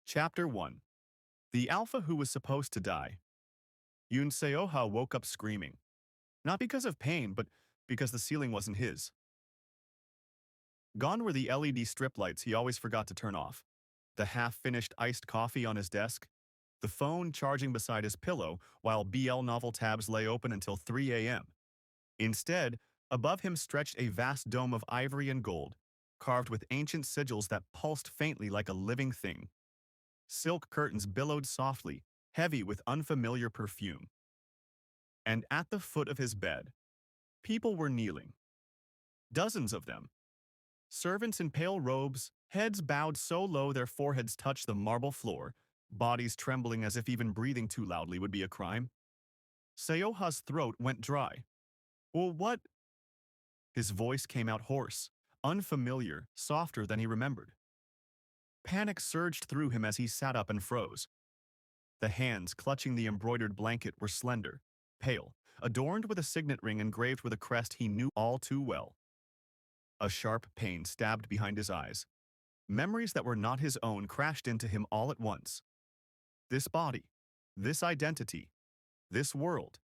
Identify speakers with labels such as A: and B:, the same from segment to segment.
A: Chapter 1. The Alpha Who Was Supposed to Die. Seoha woke up screaming. Not because of pain, but because the ceiling wasn't his. Gone were the LED strip lights he always forgot to turn off, the half-finished iced coffee on his desk, the phone charging beside his pillow while BL novel tabs lay open until 3 a.m. Instead, above him stretched a vast dome of ivory and gold, carved with ancient sigils that pulsed faintly like a living thing. Silk curtains billowed softly, heavy with unfamiliar perfume. And at the foot of his bed, people were kneeling. Dozens of them. Servants in pale robes, heads bowed so low their foreheads touched the marble floor, bodies trembling as if even breathing too loudly would be a crime. Seoha's throat went dry. Well, what? His voice came out hoarse, unfamiliar, softer than he remembered. Panic surged through him as he sat up and froze. The hands clutching the embroidered blanket were slender, pale, adorned with a signet ring engraved with a crest he knew all too well. A sharp pain stabbed behind his eyes. Memories that were not his own crashed into him all at once. This body, this identity, this world,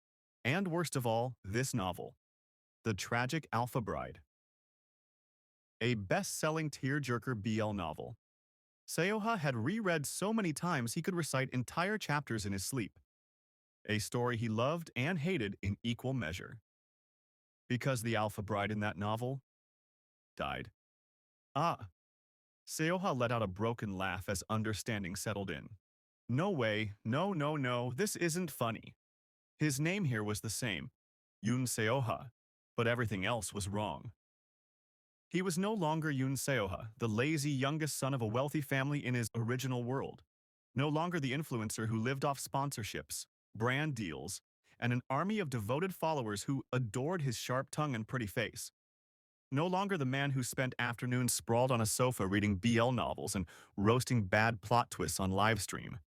A: and worst of all, this novel. The Tragic Alpha Bride. A best-selling tearjerker BL novel. Seoha had reread so many times he could recite entire chapters in his sleep. A story he loved and hated in equal measure. Because the Alpha Bride in that novel died. Ah. Seoha let out a broken laugh as understanding settled in. No way, no, this isn't funny. His name here was the same, Seoha, but everything else was wrong. He was no longer Seoha, the lazy youngest son of a wealthy family in his original world. No longer the influencer who lived off sponsorships, brand deals, and an army of devoted followers who adored his sharp tongue and pretty face. No longer the man who spent afternoons sprawled on a sofa reading BL novels and roasting bad plot twists on livestream.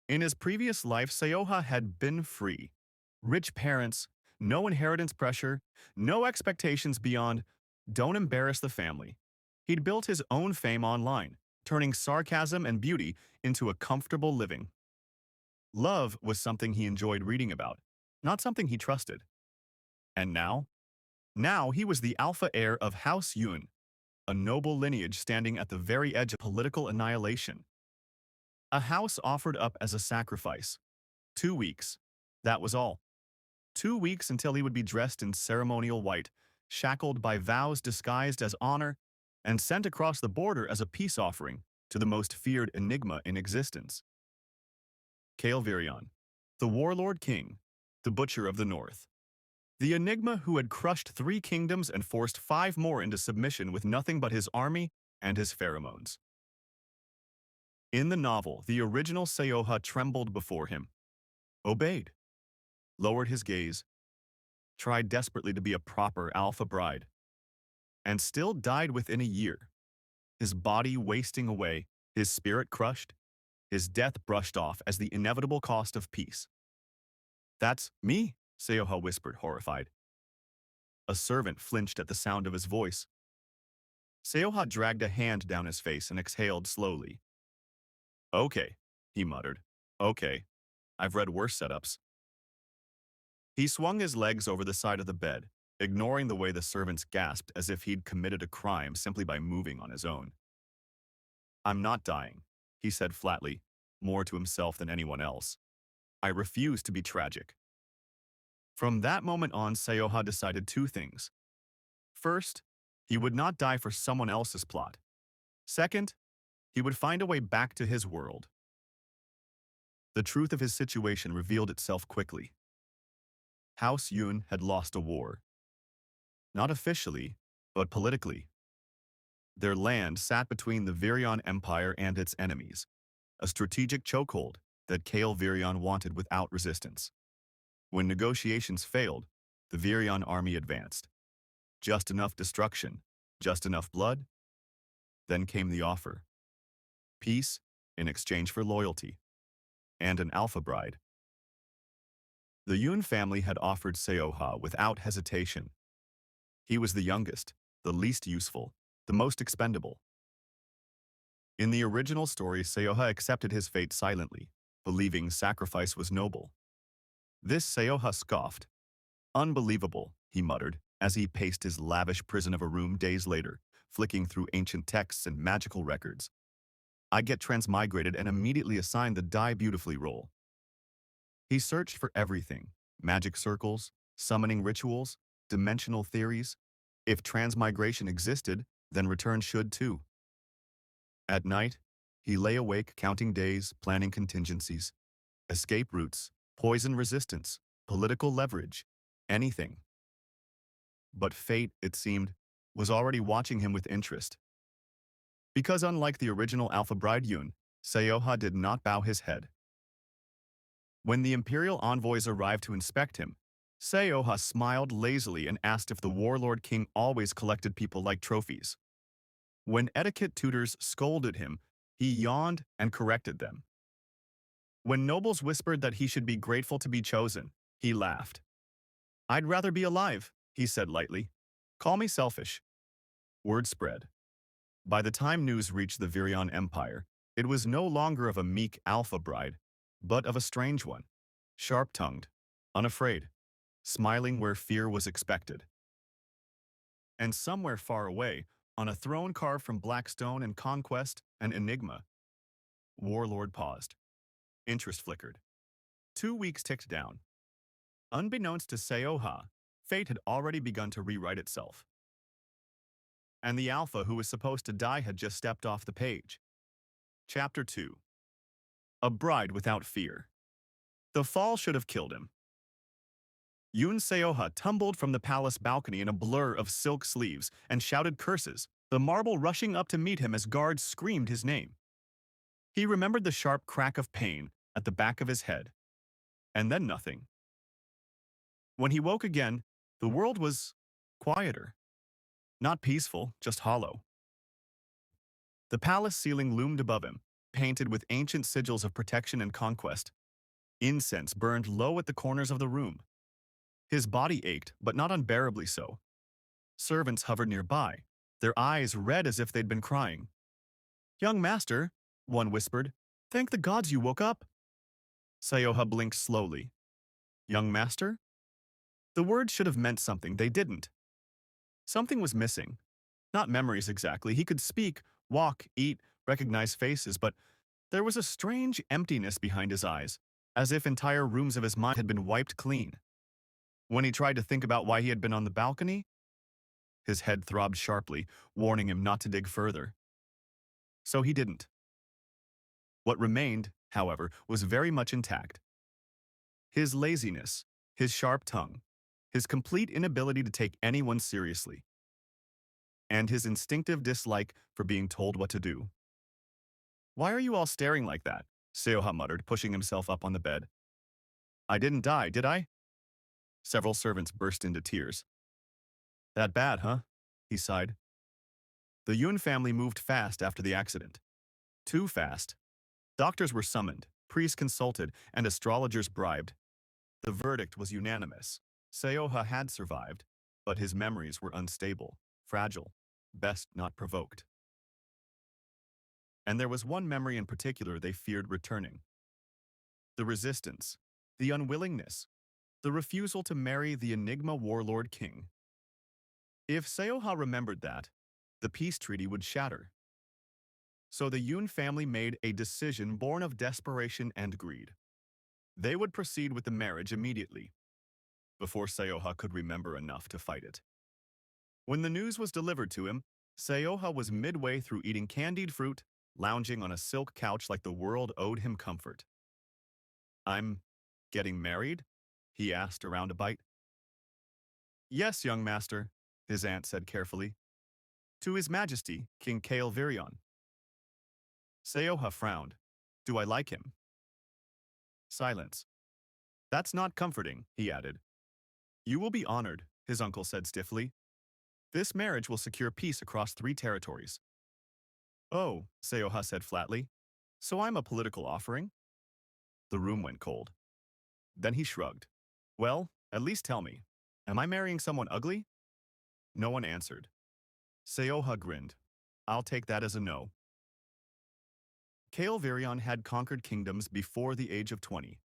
A: In his previous life, Seoha had been free. Rich parents, no inheritance pressure, no expectations beyond, don't embarrass the family. He'd built his own fame online, turning sarcasm and beauty into a comfortable living. Love was something he enjoyed reading about, not something he trusted. And now? Now he was the alpha heir of House Yun, a noble lineage standing at the very edge of political annihilation. A house offered up as a sacrifice. 2 weeks. That was all. 2 weeks until he would be dressed in ceremonial white, shackled by vows disguised as honor, and sent across the border as a peace offering to the most feared Enigma in existence. Kael'Virion, the Warlord King, the Butcher of the North. The Enigma who had crushed 3 kingdoms and forced 5 more into submission with nothing but his army and his pheromones. In the novel, the original Seoha trembled before him, obeyed, lowered his gaze, tried desperately to be a proper alpha bride, and still died within a year, his body wasting away, his spirit crushed, his death brushed off as the inevitable cost of peace. That's me, Seoha whispered, horrified. A servant flinched at the sound of his voice. Seoha dragged a hand down his face and exhaled slowly. Okay, he muttered. Okay, I've read worse setups. He swung his legs over the side of the bed, ignoring the way the servants gasped as if he'd committed a crime simply by moving on his own. I'm not dying, he said flatly, more to himself than anyone else. I refuse to be tragic. From that moment on, Seoha decided 2 things. First, he would not die for someone else's plot. Second, he would find a way back to his world. The truth of his situation revealed itself quickly. House Yun had lost a war. Not officially, but politically. Their land sat between the Virion Empire and its enemies, a strategic chokehold that Kael'Virion wanted without resistance. When negotiations failed, the Virion army advanced. Just enough destruction, just enough blood. Then came the offer. Peace in exchange for loyalty. And an alpha bride. The Yun family had offered Seoha without hesitation. He was the youngest, the least useful, the most expendable. In the original story, Seoha accepted his fate silently, believing sacrifice was noble. This Seoha scoffed. Unbelievable, he muttered, as he paced his lavish prison of a room days later, flicking through ancient texts and magical records. I get transmigrated and immediately assigned the Die Beautifully role. He searched for everything: magic circles, summoning rituals, dimensional theories. If transmigration existed, then return should too. At night, he lay awake counting days, planning contingencies, escape routes, poison resistance, political leverage, anything. But fate, it seemed, was already watching him with interest. Because unlike the original Alpha Bride Yun, Seoha did not bow his head. When the Imperial envoys arrived to inspect him, Seoha smiled lazily and asked if the Warlord King always collected people like trophies. When etiquette tutors scolded him, he yawned and corrected them. When nobles whispered that he should be grateful to be chosen, he laughed. "I'd rather be alive," he said lightly. "Call me selfish." Word spread. By the time news reached the Virion Empire, it was no longer of a meek alpha bride, but of a strange one, sharp-tongued, unafraid, smiling where fear was expected. And somewhere far away, on a throne carved from black stone and conquest and enigma, Warlord paused. Interest flickered. 2 weeks ticked down. Unbeknownst to Seoha, fate had already begun to rewrite itself. And the Alpha who was supposed to die had just stepped off the page. Chapter 2. A Bride Without Fear. The fall should have killed him. Yun Seoha tumbled from the palace balcony in a blur of silk sleeves and shouted curses, the marble rushing up to meet him as guards screamed his name. He remembered the sharp crack of pain at the back of his head. And then nothing. When he woke again, the world was quieter. Not peaceful, just hollow. The palace ceiling loomed above him, painted with ancient sigils of protection and conquest. Incense burned low at the corners of the room. His body ached, but not unbearably so. Servants hovered nearby, their eyes red as if they'd been crying. "Young master," one whispered, "thank the gods you woke up." Seoha blinked slowly. Young master? The word should have meant something, they didn't. Something was missing. Not memories exactly. He could speak, walk, eat, recognize faces, but there was a strange emptiness behind his eyes, as if entire rooms of his mind had been wiped clean. When he tried to think about why he had been on the balcony, his head throbbed sharply, warning him not to dig further. So he didn't. What remained, however, was very much intact. His laziness, his sharp tongue, his complete inability to take anyone seriously, and his instinctive dislike for being told what to do. "Why are you all staring like that?" Seoha muttered, pushing himself up on the bed. "I didn't die, did I?" Several servants burst into tears. "That bad, huh?" he sighed. The Yun family moved fast after the accident. Too fast. Doctors were summoned, priests consulted, and astrologers bribed. The verdict was unanimous. Seoha had survived, but his memories were unstable, fragile, best not provoked. And there was one memory in particular they feared returning. The resistance, the unwillingness, the refusal to marry the Enigma Warlord King. If Seoha remembered that, the peace treaty would shatter. So the Yun family made a decision born of desperation and greed. They would proceed with the marriage immediately, before Seoha could remember enough to fight it. When the news was delivered to him, Seoha was midway through eating candied fruit, lounging on a silk couch like the world owed him comfort. "I'm getting married?" he asked around a bite. "Yes, young master," his aunt said carefully. "To His Majesty, King Kael Virion." Seoha frowned. "Do I like him?" Silence. "That's not comforting," he added. "You will be honored," his uncle said stiffly. "This marriage will secure peace across 3 territories." "Oh," Seoha said flatly. "So I'm a political offering?" The room went cold. Then he shrugged. "Well, at least tell me, am I marrying someone ugly?" No one answered. Seoha grinned. "I'll take that as a no." Kale Virion had conquered kingdoms before the age of 20.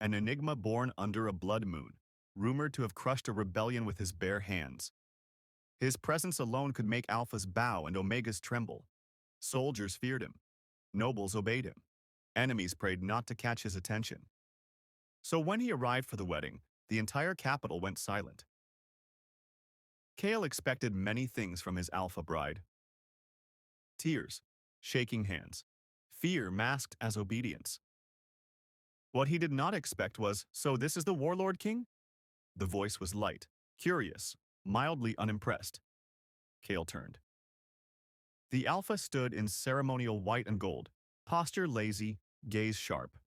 A: An Enigma born under a blood moon, rumored to have crushed a rebellion with his bare hands. His presence alone could make Alphas bow and Omegas tremble. Soldiers feared him. Nobles obeyed him. Enemies prayed not to catch his attention. So when he arrived for the wedding, the entire capital went silent. Kale expected many things from his Alpha bride. Tears, shaking hands, fear masked as obedience. What he did not expect was, "So this is the Warlord King?" The voice was light, curious, mildly unimpressed. Kale turned. The Alpha stood in ceremonial white and gold, posture lazy, gaze sharp.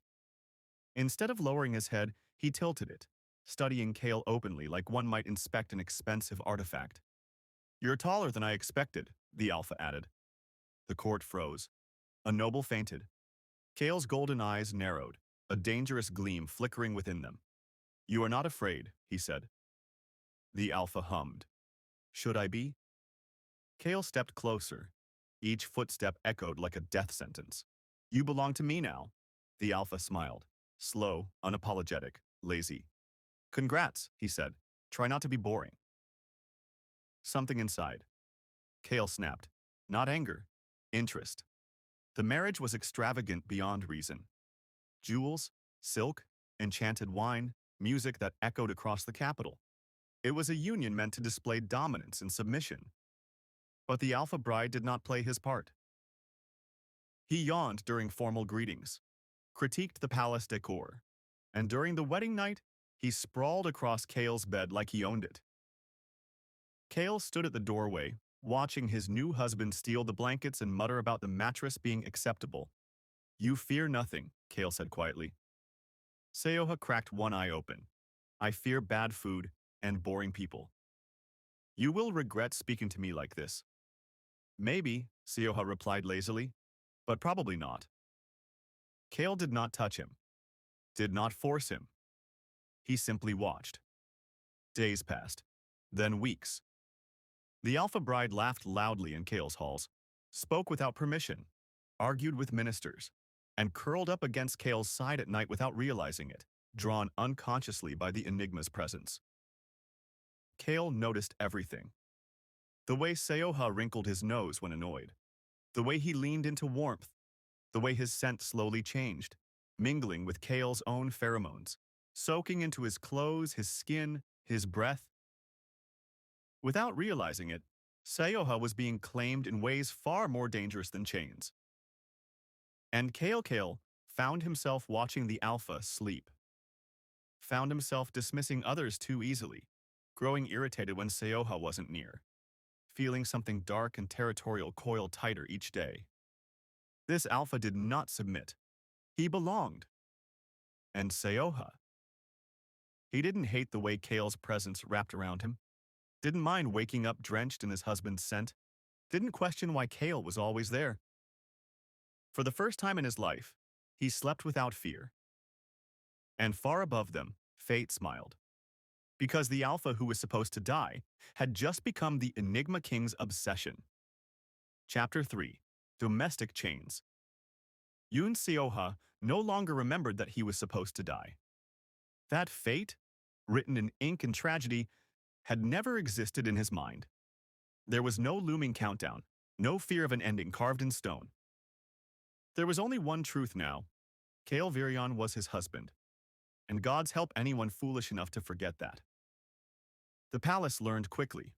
A: Instead of lowering his head, he tilted it, studying Kale openly like one might inspect an expensive artifact. "You're taller than I expected," the Alpha added. The court froze. A noble fainted. Kale's golden eyes narrowed, a dangerous gleam flickering within them. "You are not afraid," he said. The Alpha hummed. "Should I be?" Kale stepped closer. Each footstep echoed like a death sentence. "You belong to me now." The Alpha smiled. Slow, unapologetic, lazy. "Congrats," he said. "Try not to be boring." Something inside. Kale snapped. Not anger. Interest. The marriage was extravagant beyond reason. Jewels, silk, enchanted wine, music that echoed across the capital. It was a union meant to display dominance and submission. But the Alpha bride did not play his part. He yawned during formal greetings, critiqued the palace decor, and during the wedding night, he sprawled across Kale's bed like he owned it. Kale stood at the doorway, watching his new husband steal the blankets and mutter about the mattress being acceptable. "You fear nothing," Kale said quietly. Seoha cracked one eye open. "I fear bad food and boring people." "You will regret speaking to me like this." "Maybe," Seoha replied lazily, "but probably not." Kale did not touch him, did not force him. He simply watched. Days passed, then weeks. The Alpha bride laughed loudly in Kale's halls, spoke without permission, argued with ministers, and curled up against Kale's side at night without realizing it, drawn unconsciously by the Enigma's presence. Kale noticed everything. The way Seoha wrinkled his nose when annoyed, the way he leaned into warmth, the way his scent slowly changed, mingling with Kale's own pheromones, soaking into his clothes, his skin, his breath. Without realizing it, Seoha was being claimed in ways far more dangerous than chains. And Kale found himself watching the Alpha sleep. Found himself dismissing others too easily, growing irritated when Seoha wasn't near, feeling something dark and territorial coil tighter each day. This Alpha did not submit. He belonged. And Seoha. He didn't hate the way Kale's presence wrapped around him, didn't mind waking up drenched in his husband's scent, didn't question why Kale was always there. For the first time in his life, he slept without fear. And far above them, fate smiled. Because the Alpha who was supposed to die had just become the Enigma King's obsession. Chapter 3. Domestic Chains. Yoon Seoha no longer remembered that he was supposed to die. That fate, written in ink and tragedy, had never existed in his mind. There was no looming countdown, no fear of an ending carved in stone. There was only one truth now. Kale Virion was his husband. And God's help anyone foolish enough to forget that. The palace learned quickly.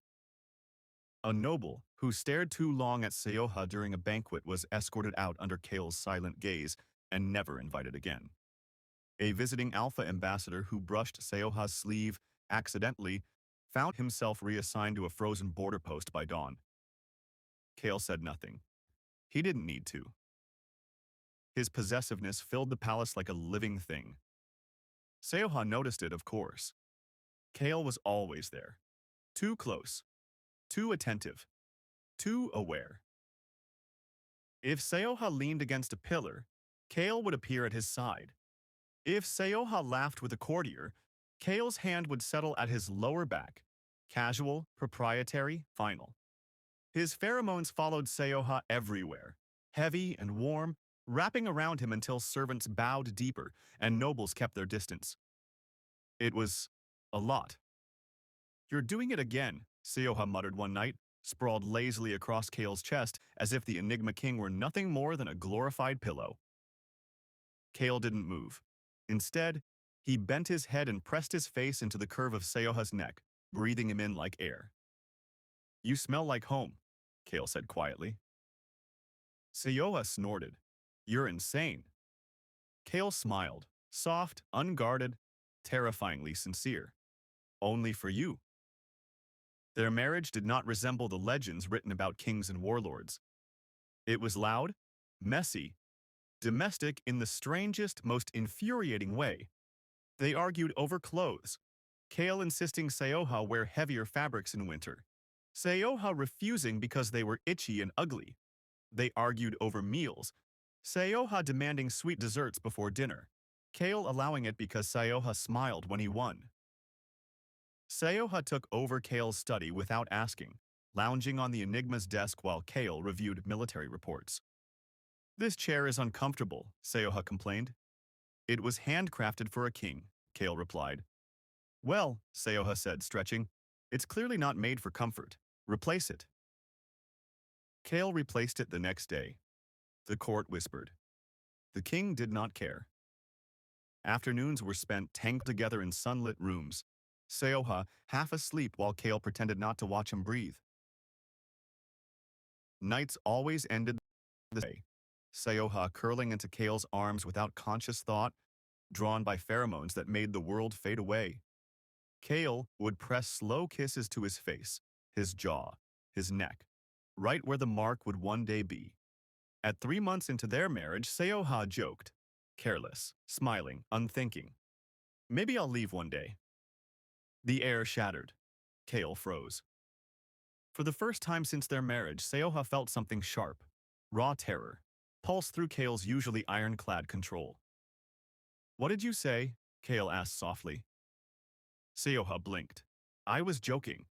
A: A noble who stared too long at Seoha during a banquet was escorted out under Kale's silent gaze and never invited again. A visiting Alpha ambassador who brushed Seoha's sleeve accidentally found himself reassigned to a frozen border post by dawn. Kale said nothing. He didn't need to. His possessiveness filled the palace like a living thing. Seoha noticed it, of course. Kale was always there. Too close. Too attentive. Too aware. If Seoha leaned against a pillar, Kale would appear at his side. If Seoha laughed with a courtier, Kale's hand would settle at his lower back. Casual, proprietary, final. His pheromones followed Seoha everywhere, heavy and warm, wrapping around him until servants bowed deeper and nobles kept their distance. It was a lot. "You're doing it again," Seoha muttered one night, sprawled lazily across Kale's chest as if the Enigma King were nothing more than a glorified pillow. Kale didn't move. Instead, he bent his head and pressed his face into the curve of Seoha's neck, breathing him in like air. "You smell like home," Kale said quietly. Seoha snorted. "You're insane." Kale smiled, soft, unguarded, terrifyingly sincere. "Only for you." Their marriage did not resemble the legends written about kings and warlords. It was loud, messy, domestic in the strangest, most infuriating way. They argued over clothes, Kale insisting Seoha wear heavier fabrics in winter, Seoha refusing because they were itchy and ugly. They argued over meals, Seoha demanding sweet desserts before dinner, Kale allowing it because Seoha smiled when he won. Seoha took over Kale's study without asking, lounging on the Enigma's desk while Kale reviewed military reports. "This chair is uncomfortable," Seoha complained. "It was handcrafted for a king," Kale replied. "Well," Seoha said, stretching, "it's clearly not made for comfort. Replace it." Kale replaced it the next day. The court whispered. The king did not care. Afternoons were spent tanked together in sunlit rooms, Seoha half asleep while Kale pretended not to watch him breathe. Nights always ended the day, Seoha curling into Kale's arms without conscious thought, drawn by pheromones that made the world fade away. Kale would press slow kisses to his face, his jaw, his neck, right where the mark would one day be. At 3 months into their marriage, Seoha joked, careless, smiling, unthinking. "Maybe I'll leave one day." The air shattered. Kale froze. For the first time since their marriage, Seoha felt something sharp, raw terror, pulse through Kale's usually ironclad control. "What did you say?" Kale asked softly. Seoha blinked. "I was joking."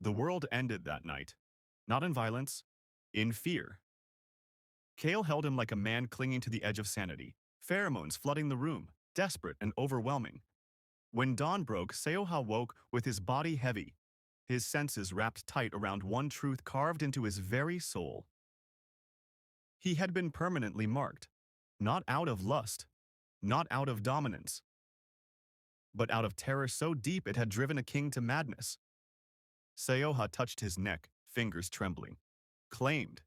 A: The world ended that night. Not in violence, in fear. Kale held him like a man clinging to the edge of sanity, pheromones flooding the room, desperate and overwhelming. When dawn broke, Seoha woke with his body heavy, his senses wrapped tight around one truth carved into his very soul. He had been permanently marked, not out of lust, not out of dominance, but out of terror so deep it had driven a king to madness. Seoha touched his neck, fingers trembling. Claimed,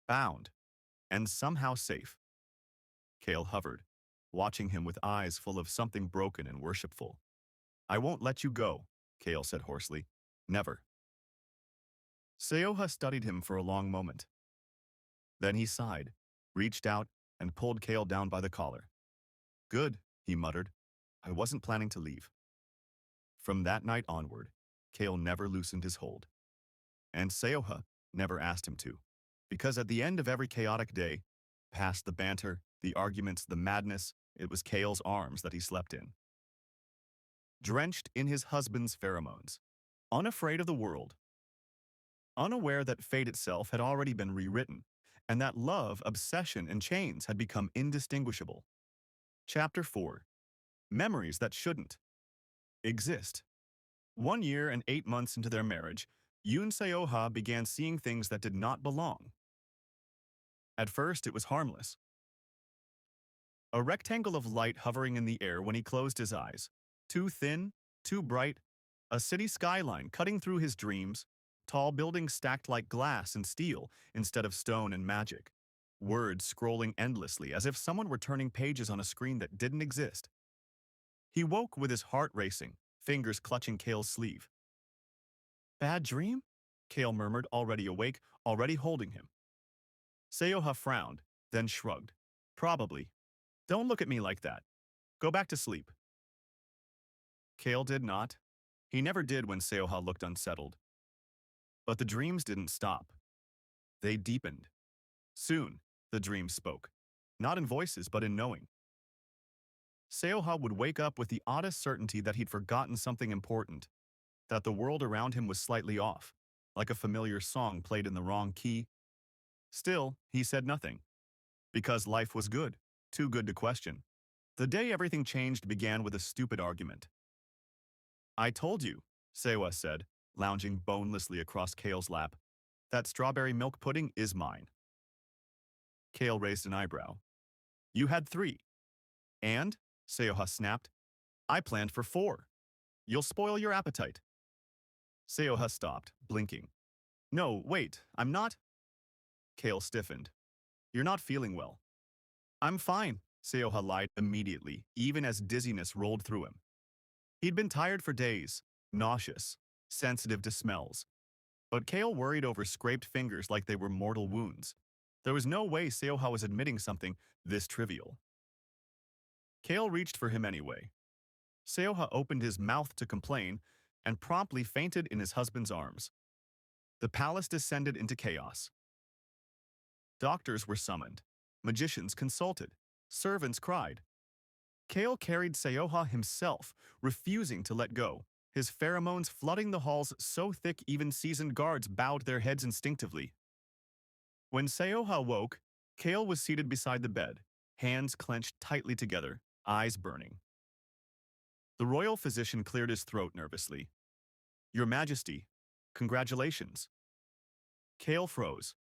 A: bound, and somehow safe. Kale hovered, watching him with eyes full of something broken and worshipful. "I won't let you go," Kale said hoarsely. "Never." Seoha studied him for a long moment. Then he sighed, reached out, and pulled Kale down by the collar. "Good," he muttered. "I wasn't planning to leave." From that night onward, Kale never loosened his hold. And Seoha never asked him to, because at the end of every chaotic day, past the banter, the arguments, the madness, it was Kale's arms that he slept in. Drenched in his husband's pheromones, unafraid of the world, unaware that fate itself had already been rewritten, and that love, obsession, and chains had become indistinguishable. Chapter 4. Memories that shouldn't exist. 1 year and 8 months into their marriage, Yoon Seoha began seeing things that did not belong. At first, it was harmless. A rectangle of light hovering in the air when he closed his eyes. Too thin, too bright, a city skyline cutting through his dreams, tall buildings stacked like glass and steel instead of stone and magic. Words scrolling endlessly as if someone were turning pages on a screen that didn't exist. He woke with his heart racing, fingers clutching Kale's sleeve. "Bad dream?" Kale murmured, already awake, already holding him. Seoha frowned, then shrugged. "Probably. Don't look at me like that. Go back to sleep." Kale did not. He never did when Seoha looked unsettled. But the dreams didn't stop. They deepened. Soon, the dreams spoke. Not in voices, but in knowing. Seoha would wake up with the oddest certainty that he'd forgotten something important, that the world around him was slightly off, like a familiar song played in the wrong key. Still, he said nothing. Because life was good, too good to question. The day everything changed began with a stupid argument. I told you, Seoha said, lounging bonelessly across Kale's lap. That strawberry milk pudding is mine. Kale raised an eyebrow. You had 3. And, Seoha snapped, I planned for 4. You'll spoil your appetite. Seoha stopped, blinking. No, wait, I'm not. Kale stiffened. You're not feeling well. I'm fine, Seoha lied immediately, even as dizziness rolled through him. He'd been tired for days, nauseous, sensitive to smells. But Kale worried over scraped fingers like they were mortal wounds. There was no way Seoha was admitting something this trivial. Kale reached for him anyway. Seoha opened his mouth to complain and promptly fainted in his husband's arms. The palace descended into chaos. Doctors were summoned. Magicians consulted. Servants cried. Kale carried Seoha himself, refusing to let go, his pheromones flooding the halls so thick even seasoned guards bowed their heads instinctively. When Seoha woke, Kale was seated beside the bed, hands clenched tightly together, eyes burning. The royal physician cleared his throat nervously. Your Majesty, congratulations. Kale froze.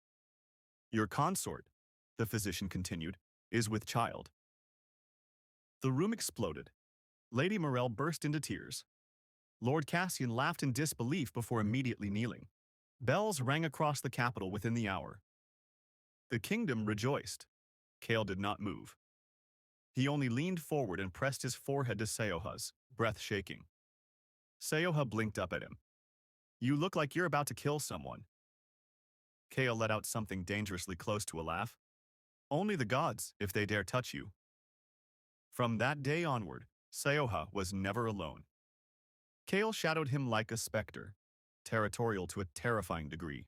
A: Your consort, the physician continued, is with child. The room exploded. Lady Morel burst into tears. Lord Cassian laughed in disbelief before immediately kneeling. Bells rang across the capital within the hour. The kingdom rejoiced. Kale did not move. He only leaned forward and pressed his forehead to Seoha's, breath shaking. Seoha blinked up at him. You look like you're about to kill someone. Kale let out something dangerously close to a laugh. Only the gods, if they dare touch you. From that day onward, Seoha was never alone. Kale shadowed him like a specter, territorial to a terrifying degree.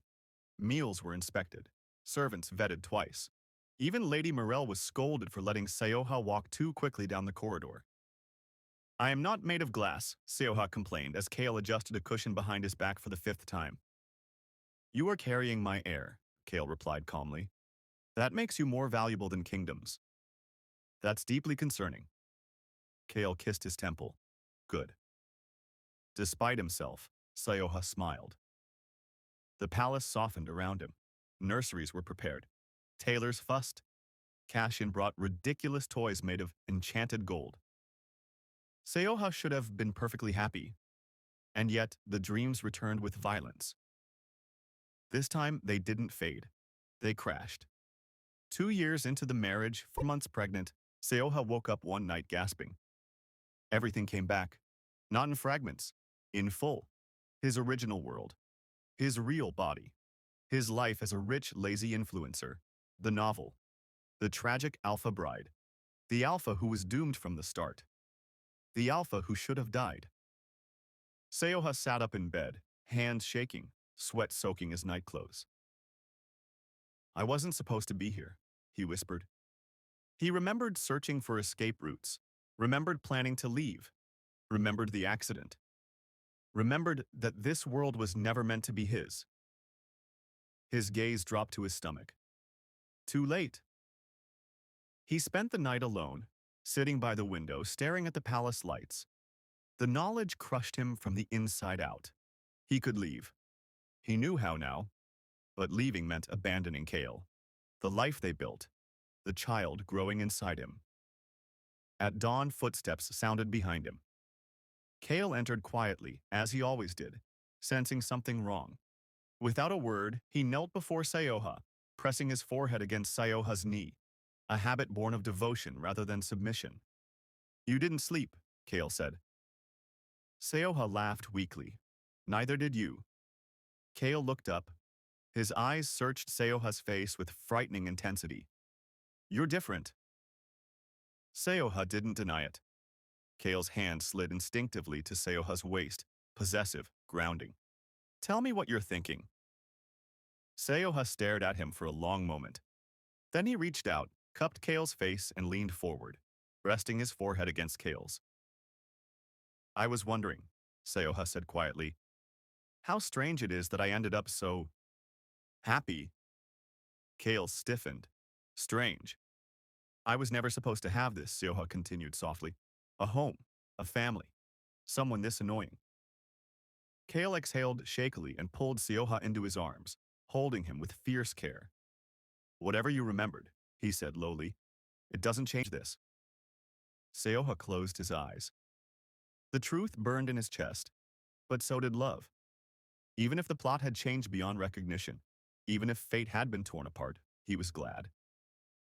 A: Meals were inspected, servants vetted twice. Even Lady Morel was scolded for letting Seoha walk too quickly down the corridor. I am not made of glass, Seoha complained as Kale adjusted a cushion behind his back for the 5th time. You are carrying my heir, Kale replied calmly. That makes you more valuable than kingdoms. That's deeply concerning. Kale kissed his temple. Good. Despite himself, Seoha smiled. The palace softened around him. Nurseries were prepared. Tailors fussed. Cassian brought ridiculous toys made of enchanted gold. Seoha should have been perfectly happy. And yet, the dreams returned with violence. This time, they didn't fade. They crashed. 2 years into the marriage, 4 months pregnant, Seoha woke up one night gasping. Everything came back. Not in fragments. In full. His original world. His real body. His life as a rich, lazy influencer. The novel. The tragic alpha bride. The alpha who was doomed from the start. The alpha who should have died. Seoha sat up in bed, hands shaking, sweat soaking his nightclothes. I wasn't supposed to be here, he whispered. He remembered searching for escape routes, remembered planning to leave, remembered the accident, remembered that this world was never meant to be his. His gaze dropped to his stomach. Too late. He spent the night alone, sitting by the window, staring at the palace lights. The knowledge crushed him from the inside out. He could leave. He knew how now, but leaving meant abandoning Kale, the life they built, the child growing inside him. At dawn, footsteps sounded behind him. Kale entered quietly, as he always did, sensing something wrong. Without a word, he knelt before Seoha, pressing his forehead against Seoha's knee, a habit born of devotion rather than submission. You didn't sleep, Kale said. Seoha laughed weakly. Neither did you. Kale looked up. His eyes searched Seoha's face with frightening intensity. You're different. Seoha didn't deny it. Kale's hand slid instinctively to Seoha's waist, possessive, grounding. Tell me what you're thinking. Seoha stared at him for a long moment. Then he reached out, cupped Kale's face, and leaned forward, resting his forehead against Kale's. I was wondering, Seoha said quietly, how strange it is that I ended up so happy. Kale stiffened. Strange. I was never supposed to have this, Seoha continued softly. A home, a family, someone this annoying. Kale exhaled shakily and pulled Seoha into his arms, holding him with fierce care. Whatever you remembered, he said lowly, it doesn't change this. Seoha closed his eyes. The truth burned in his chest, but so did love. Even if the plot had changed beyond recognition, even if fate had been torn apart, he was glad.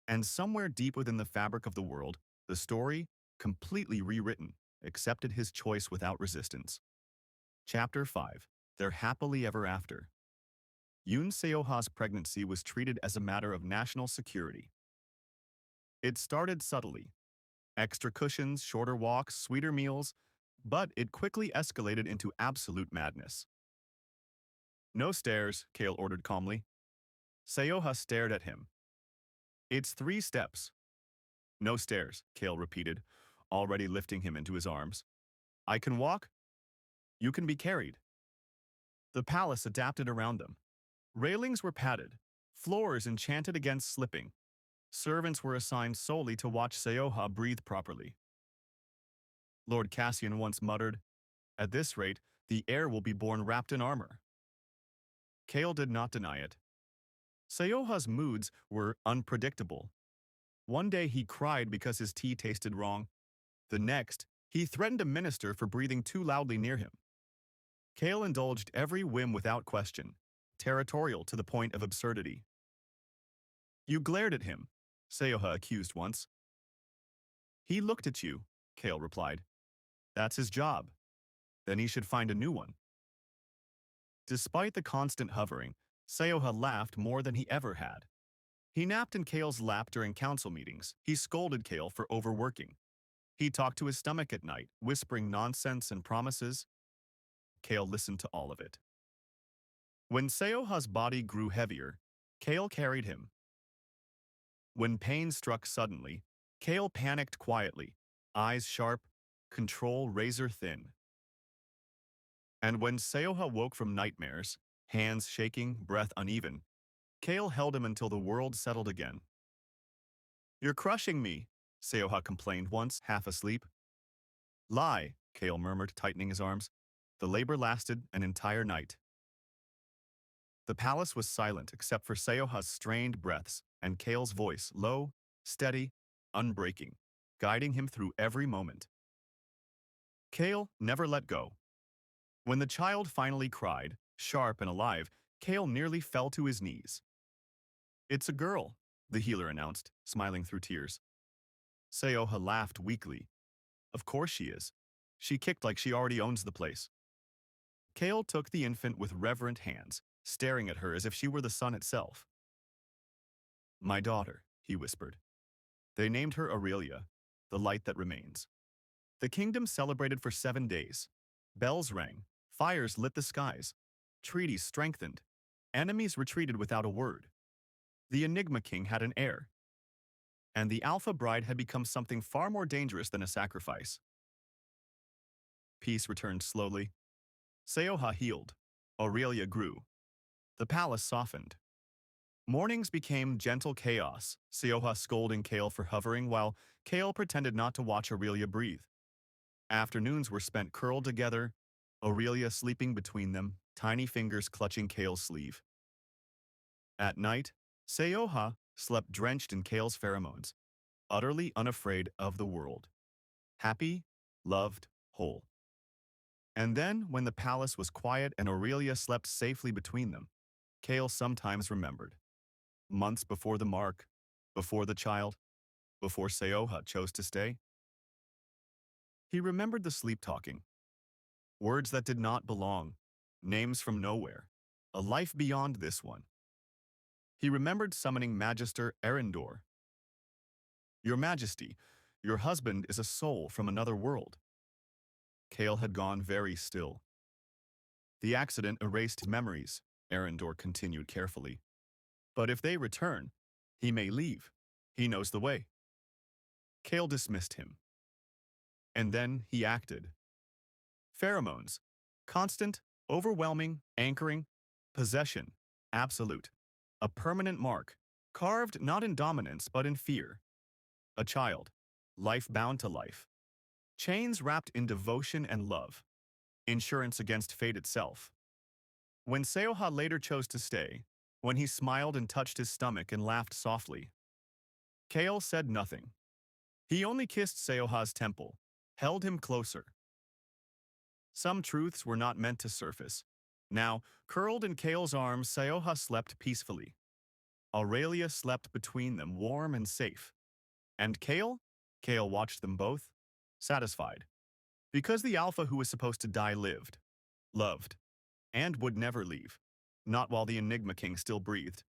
A: And somewhere deep within the fabric of the world, the story, completely rewritten, accepted his choice without resistance. Chapter 5. Their Happily Ever After. Yoon Seoha's pregnancy was treated as a matter of national security. It started subtly. Extra cushions, shorter walks, sweeter meals, but it quickly escalated into absolute madness. No stairs, Kale ordered calmly. Seoha stared at him. It's 3 steps. No stairs, Kale repeated, already lifting him into his arms. I can walk. You can be carried. The palace adapted around them. Railings were padded, floors enchanted against slipping. Servants were assigned solely to watch Seoha breathe properly. Lord Cassian once muttered, at this rate, the heir will be born wrapped in armor. Kale did not deny it. Seoha's moods were unpredictable. One day he cried because his tea tasted wrong. The next, he threatened a minister for breathing too loudly near him. Kale indulged every whim without question, territorial to the point of absurdity. You glared at him, Seoha accused once. He looked at you, Kale replied. That's his job. Then he should find a new one. Despite the constant hovering, Seoha laughed more than he ever had. He napped in Kale's lap during council meetings. He scolded Kale for overworking. He talked to his stomach at night, whispering nonsense and promises. Kale listened to all of it. When Seoha's body grew heavier, Kale carried him. When pain struck suddenly, Kale panicked quietly, eyes sharp, control razor-thin. And when Seoha woke from nightmares, hands shaking, breath uneven, Kale held him until the world settled again. You're crushing me, Seoha complained once, half asleep. Lie, Kale murmured, tightening his arms. The labor lasted an entire night. The palace was silent except for Seoha's strained breaths and Kale's voice, low, steady, unbreaking, guiding him through every moment. Kale never let go. When the child finally cried, sharp and alive, Kale nearly fell to his knees. It's a girl, the healer announced, smiling through tears. Seoha laughed weakly. Of course she is. She kicked like she already owns the place. Kale took the infant with reverent hands, staring at her as if she were the sun itself. My daughter, he whispered. They named her Aurelia, the light that remains. The kingdom celebrated for 7 days. Bells rang, fires lit the skies, treaties strengthened, enemies retreated without a word. The Enigma king had an heir, and the Alpha bride had become something far more dangerous than a sacrifice. Peace returned slowly. Seoha healed. Aurelia grew. The palace softened. Mornings became gentle chaos, Seoha scolding Kale for hovering while Kale pretended not to watch Aurelia breathe. Afternoons were spent curled together, Aurelia sleeping between them, tiny fingers clutching Kale's sleeve. At night, Seoha slept drenched in Kale's pheromones, utterly unafraid of the world. Happy, loved, whole. And then, when the palace was quiet and Aurelia slept safely between them, Kale sometimes remembered. Months before the mark, before the child, before Seoha chose to stay. He remembered the sleep-talking. Words that did not belong, names from nowhere, a life beyond this one. He remembered summoning Magister Erendor. Your Majesty, your husband is a soul from another world. Kale had gone very still. The accident erased his memories, Erendor continued carefully. But if they return, he may leave. He knows the way. Kale dismissed him. And then he acted. Pheromones. Constant, overwhelming, anchoring, possession, absolute. A permanent mark, carved not in dominance but in fear. A child. Life bound to life. Chains wrapped in devotion and love. Insurance against fate itself. When Seoha later chose to stay, when he smiled and touched his stomach and laughed softly, Kale said nothing. He only kissed Seoha's temple, held him closer. Some truths were not meant to surface. Now, curled in Kale's arms, Seoha slept peacefully. Aurelia slept between them, warm and safe. And Kale? Kale watched them both, satisfied. Because the Alpha who was supposed to die lived, loved, and would never leave. Not while the Enigma King still breathed.